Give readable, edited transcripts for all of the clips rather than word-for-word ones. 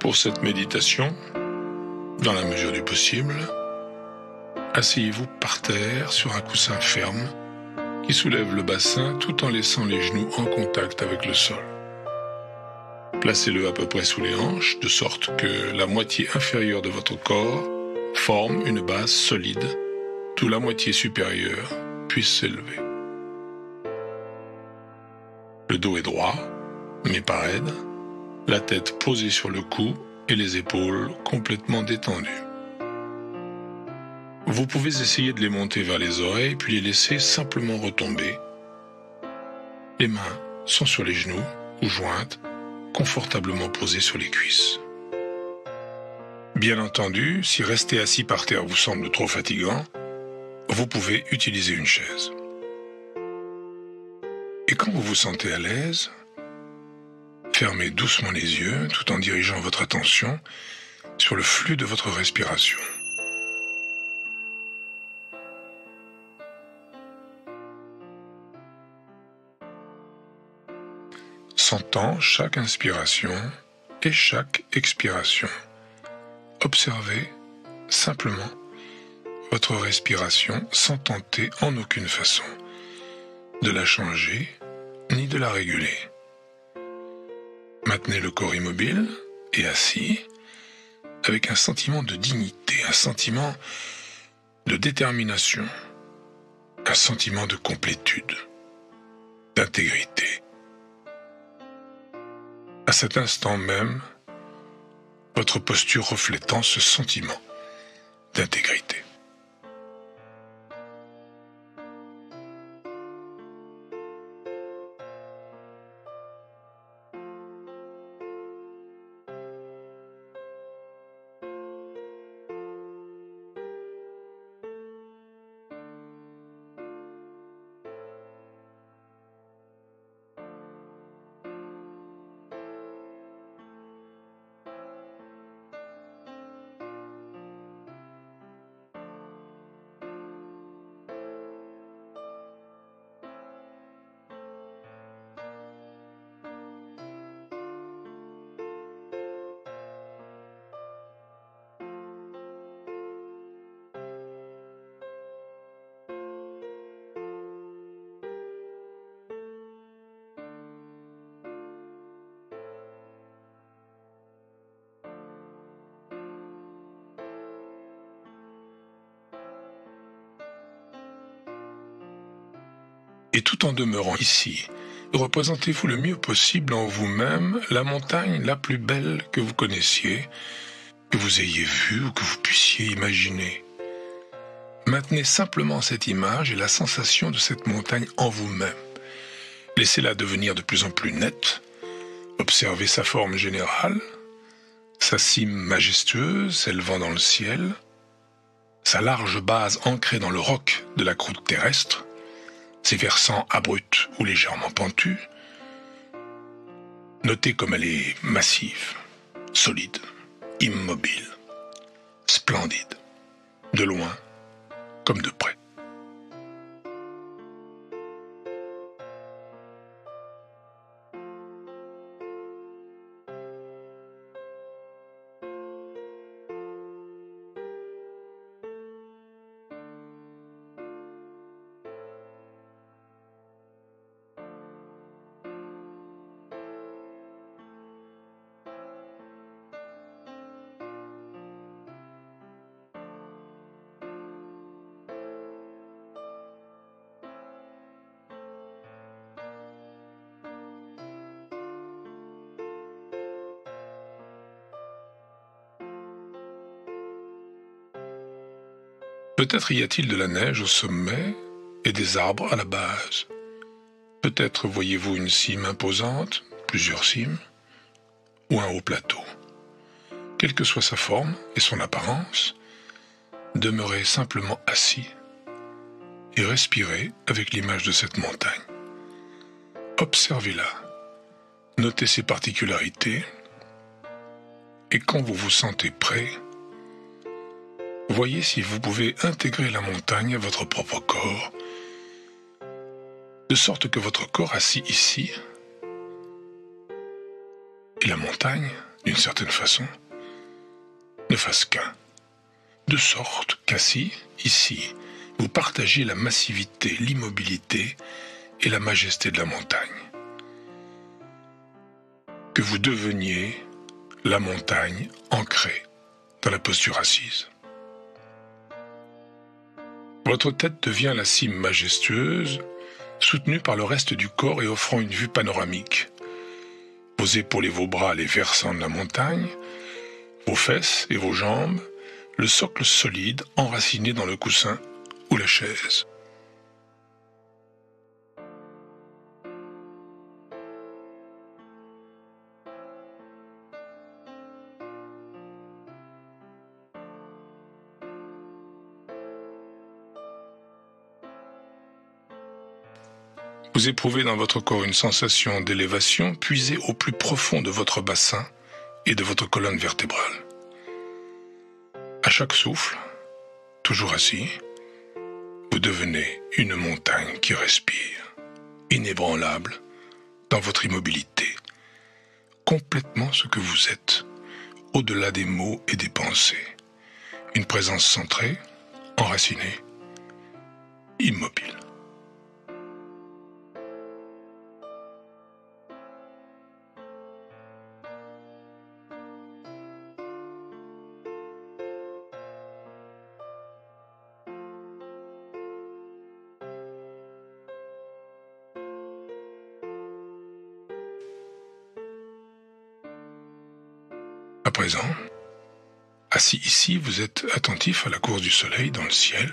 Pour cette méditation, dans la mesure du possible, asseyez-vous par terre sur un coussin ferme qui soulève le bassin tout en laissant les genoux en contact avec le sol. Placez-le à peu près sous les hanches, de sorte que la moitié inférieure de votre corps forme une base solide, d'où la moitié supérieure puisse s'élever. Le dos est droit, mais pas raide, la tête posée sur le cou et les épaules complètement détendues. Vous pouvez essayer de les monter vers les oreilles, puis les laisser simplement retomber. Les mains sont sur les genoux ou jointes, confortablement posées sur les cuisses. Bien entendu, si rester assis par terre vous semble trop fatigant, vous pouvez utiliser une chaise. Et quand vous vous sentez à l'aise, fermez doucement les yeux tout en dirigeant votre attention sur le flux de votre respiration. Sentant chaque inspiration et chaque expiration. Observez simplement votre respiration sans tenter en aucune façon de la changer ni de la réguler. Maintenez le corps immobile et assis avec un sentiment de dignité, un sentiment de détermination, un sentiment de complétude, d'intégrité. À cet instant même, votre posture reflétant ce sentiment d'intégrité. Et tout en demeurant ici, représentez-vous le mieux possible en vous-même la montagne la plus belle que vous connaissiez, que vous ayez vue ou que vous puissiez imaginer. Maintenez simplement cette image et la sensation de cette montagne en vous-même. Laissez-la devenir de plus en plus nette. Observez sa forme générale, sa cime majestueuse s'élevant dans le ciel, sa large base ancrée dans le roc de la croûte terrestre, ses versants abrupts ou légèrement pentus. Notez comme elle est massive, solide, immobile, splendide, de loin comme de près. Peut-être y a-t-il de la neige au sommet et des arbres à la base. Peut-être voyez-vous une cime imposante, plusieurs cimes, ou un haut plateau. Quelle que soit sa forme et son apparence, demeurez simplement assis et respirez avec l'image de cette montagne. Observez-la, notez ses particularités, et quand vous vous sentez prêt, voyez si vous pouvez intégrer la montagne à votre propre corps, de sorte que votre corps assis ici et la montagne d'une certaine façon, ne fasse qu'un. De sorte qu'assis, ici, vous partagez la massivité, l'immobilité et la majesté de la montagne. Que vous deveniez la montagne ancrée dans la posture assise. Votre tête devient la cime majestueuse, soutenue par le reste du corps et offrant une vue panoramique. Vos épaules et vos bras les versants de la montagne, vos fesses et vos jambes, le socle solide enraciné dans le coussin ou la chaise. Vous éprouvez dans votre corps une sensation d'élévation puisée au plus profond de votre bassin et de votre colonne vertébrale. À chaque souffle, toujours assis, vous devenez une montagne qui respire, inébranlable dans votre immobilité, complètement ce que vous êtes, au-delà des mots et des pensées. Une présence centrée, enracinée, immobile. À présent, assis ici, vous êtes attentif à la course du soleil dans le ciel,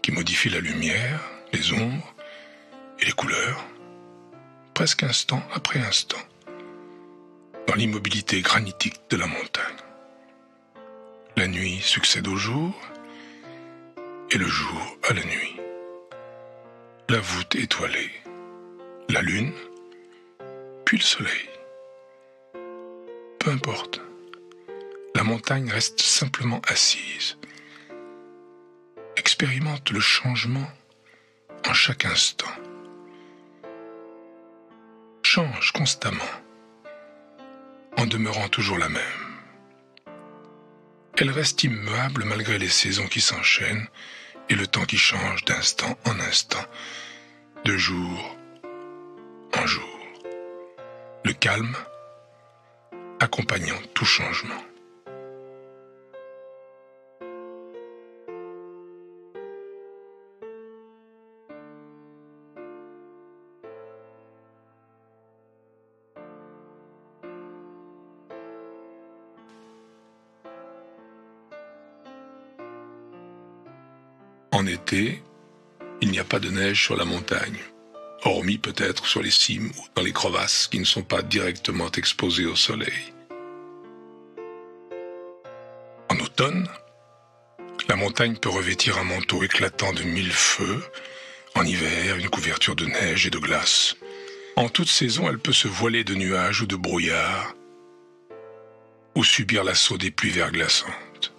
qui modifie la lumière, les ombres et les couleurs, presque instant après instant, dans l'immobilité granitique de la montagne. La nuit succède au jour, et le jour à la nuit. La voûte étoilée, la lune, puis le soleil. Peu importe, la montagne reste simplement assise. Expérimente le changement en chaque instant. Change constamment, en demeurant toujours la même. Elle reste immuable malgré les saisons qui s'enchaînent et le temps qui change d'instant en instant, de jour en jour. Le calme accompagnant tout changement. En été, il n'y a pas de neige sur la montagne, hormis peut-être sur les cimes ou dans les crevasses qui ne sont pas directement exposées au soleil. En automne, la montagne peut revêtir un manteau éclatant de 1000 feux, en hiver, une couverture de neige et de glace. En toute saison, elle peut se voiler de nuages ou de brouillards, ou subir l'assaut des pluies verglaçantes.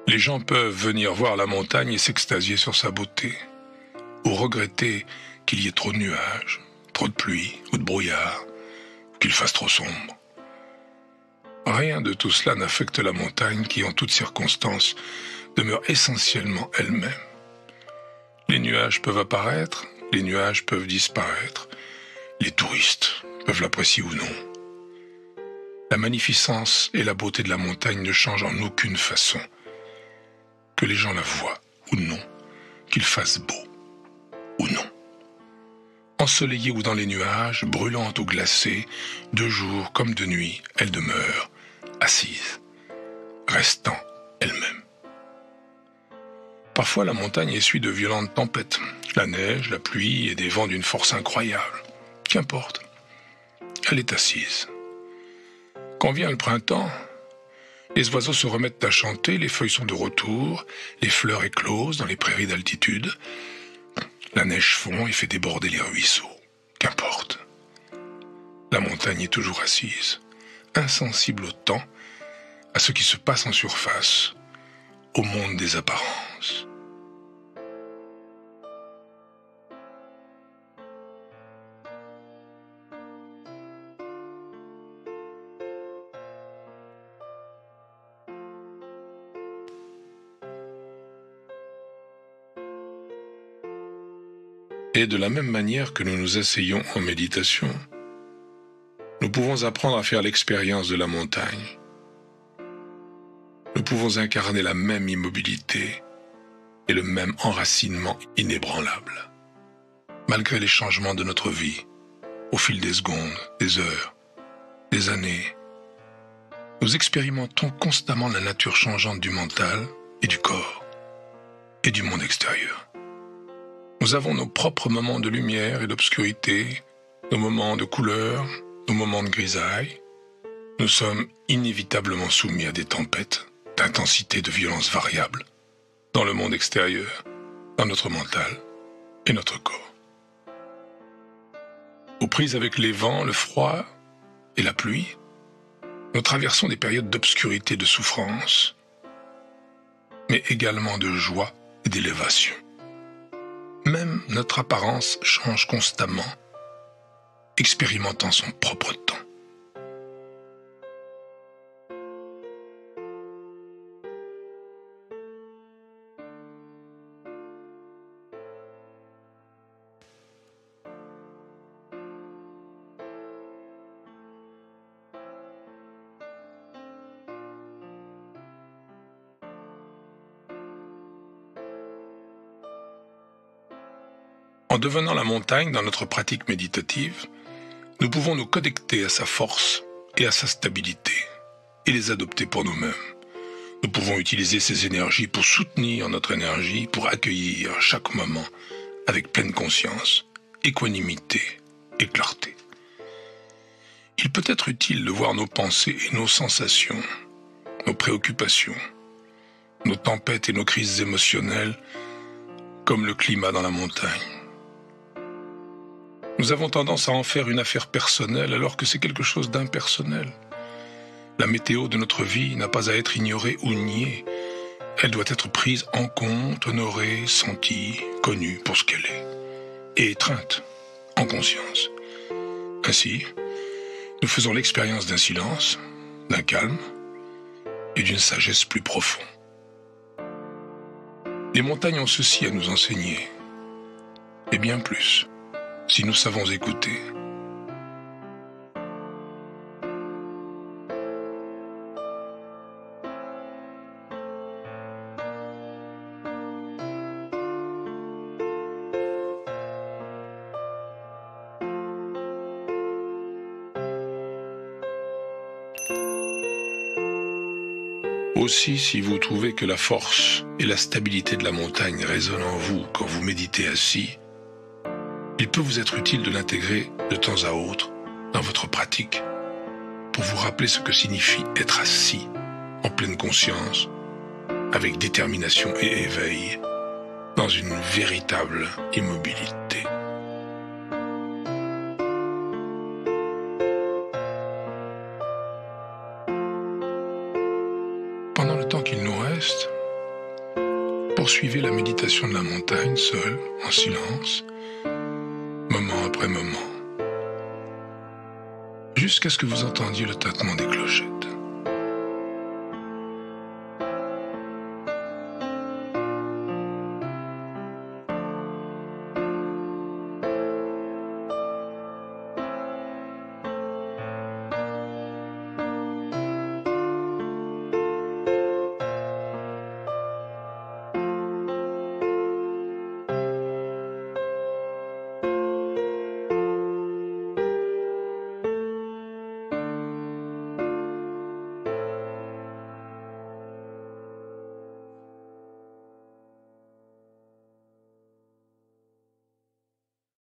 Les gens peuvent venir voir la montagne et s'extasier sur sa beauté, ou regretter qu'il y ait trop de nuages, trop de pluie ou de brouillard, ou qu'il fasse trop sombre. Rien de tout cela n'affecte la montagne qui, en toutes circonstances, demeure essentiellement elle-même. Les nuages peuvent apparaître, les nuages peuvent disparaître, les touristes peuvent l'apprécier ou non. La magnificence et la beauté de la montagne ne changent en aucune façon. Que les gens la voient ou non, qu'il fasse beau ou non. Ensoleillée ou dans les nuages, brûlante ou glacée, de jour comme de nuit, elle demeure assise, restant elle-même. Parfois, la montagne essuie de violentes tempêtes, la neige, la pluie et des vents d'une force incroyable. Qu'importe, elle est assise. Quand vient le printemps, les oiseaux se remettent à chanter, les feuilles sont de retour, les fleurs éclosent dans les prairies d'altitude. La neige fond et fait déborder les ruisseaux. Qu'importe. La montagne est toujours assise, insensible au temps, à ce qui se passe en surface, au monde des apparences. Et de la même manière que nous nous asseyons en méditation, nous pouvons apprendre à faire l'expérience de la montagne. Nous pouvons incarner la même immobilité et le même enracinement inébranlable. Malgré les changements de notre vie, au fil des secondes, des heures, des années, nous expérimentons constamment la nature changeante du mental et du corps et du monde extérieur. Nous avons nos propres moments de lumière et d'obscurité, nos moments de couleur, nos moments de grisaille. Nous sommes inévitablement soumis à des tempêtes d'intensité, de violence variable dans le monde extérieur, dans notre mental et notre corps. Aux prises avec les vents, le froid et la pluie, nous traversons des périodes d'obscurité, de souffrance, mais également de joie et d'élévation. Même notre apparence change constamment, expérimentant son propre temps. En devenant la montagne dans notre pratique méditative, nous pouvons nous connecter à sa force et à sa stabilité et les adopter pour nous-mêmes. Nous pouvons utiliser ces énergies pour soutenir notre énergie, pour accueillir chaque moment avec pleine conscience, équanimité et clarté. Il peut être utile de voir nos pensées et nos sensations, nos préoccupations, nos tempêtes et nos crises émotionnelles comme le climat dans la montagne. Nous avons tendance à en faire une affaire personnelle alors que c'est quelque chose d'impersonnel. La météo de notre vie n'a pas à être ignorée ou niée. Elle doit être prise en compte, honorée, sentie, connue pour ce qu'elle est, et étreinte, en conscience. Ainsi, nous faisons l'expérience d'un silence, d'un calme et d'une sagesse plus profonde. Les montagnes ont ceci à nous enseigner, et bien plus, si nous savons écouter. Aussi, si vous trouvez que la force et la stabilité de la montagne résonnent en vous quand vous méditez assis, il peut vous être utile de l'intégrer de temps à autre dans votre pratique pour vous rappeler ce que signifie être assis en pleine conscience, avec détermination et éveil, dans une véritable immobilité. Pendant le temps qu'il nous reste, poursuivez la méditation de la montagne seul, en silence, moment après moment, jusqu'à ce que vous entendiez le tintement des clochettes.